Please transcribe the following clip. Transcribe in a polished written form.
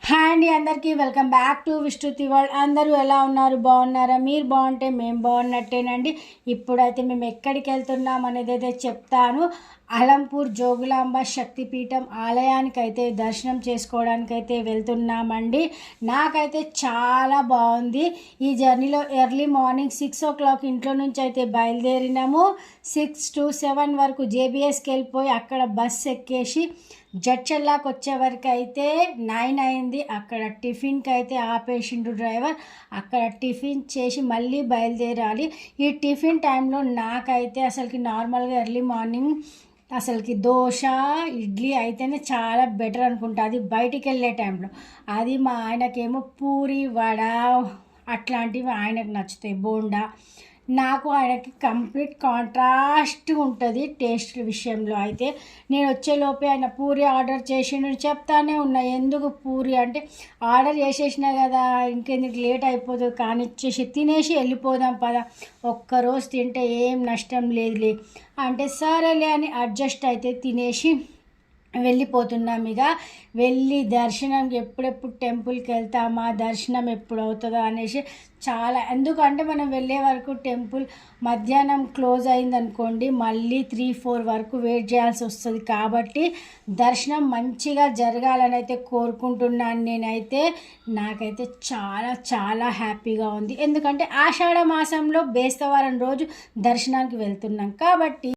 Hi అండి, అందరికీ welcome back to విష్ణుతి world. అందరూ ఎలా ఉన్నారు? బాగున్నారా? మీరు బాగుంటే మేము బాగున్నట్టేనండి. ఇప్పుడైతే మేము ఎక్కడికి వెళ్తున్నాం అనేది అయితే చెప్తాను. అలంపూర్ జోగులాంబ శక్తిపీఠం ఆలయానికైతే దర్శనం చేసుకోవడానికైతే వెళ్తున్నామండి. నాకైతే చాలా బాగుంది. ఈ జర్నీలో ఎర్లీ మార్నింగ్ 6 o'clock ఇంట్లో నుంచి అయితే బయలుదేరినాము. 6 to 7 వరకు జేబీఎస్కి వెళ్ళిపోయి అక్కడ బస్ ఎక్కేసి జడ్చల్లాకి వచ్చే వరకు అయితే 9 అయింది. అక్కడ టిఫిన్కి అయితే ఆపేసిండు డ్రైవర్. అక్కడ టిఫిన్ చేసి మళ్ళీ బయలుదేరాలి. ఈ టిఫిన్ టైంలో నాకైతే అసలుకి నార్మల్గా ఎర్లీ మార్నింగ్ అసలుకి దోశ ఇడ్లీ అయితేనే చాలా బెటర్ అనుకుంటా, అది బయటికి వెళ్ళే టైంలో. అది మా ఆయనకేమో పూరి వడ అట్లాంటివి ఆయనకు నచ్చుతాయి, బోండా. నాకు ఆయనకి కంప్లీట్ కాంట్రాస్ట్ ఉంటుంది టేస్ట్ విషయంలో. అయితే నేను వచ్చేలోపే ఆయన పూరి ఆర్డర్ చేసిండు. చెప్తానే ఉన్నా ఎందుకు పూరి అంటే, ఆర్డర్ చేసేసినా కదా ఇంకెందుకు లేట్ అయిపోతుంది, కానిచ్చేసి తినేసి వెళ్ళిపోదాం పద, ఒక్కరోజు తింటే ఏం నష్టం లేదులే అంటే సరేలే అని అడ్జస్ట్ అయితే తినేసి వెళ్ళిపోతున్నాం. ఇక వెళ్ళి దర్శనంకి ఎప్పుడెప్పుడు టెంపుల్కి వెళ్తామా, దర్శనం ఎప్పుడు అవుతుందో అనేసి చాలా, ఎందుకంటే మనం వెళ్ళే వరకు టెంపుల్ మధ్యాహ్నం క్లోజ్ అయిందనుకోండి, మళ్ళీ 3-4 వరకు వెయిట్ చేయాల్సి వస్తుంది. కాబట్టి దర్శనం మంచిగా జరగాలని అయితే కోరుకుంటున్నాను నేనైతే. నాకైతే చాలా చాలా హ్యాపీగా ఉంది, ఎందుకంటే ఆషాఢ మాసంలో బేస్తవారం రోజు దర్శనానికి వెళ్తున్నాం కాబట్టి.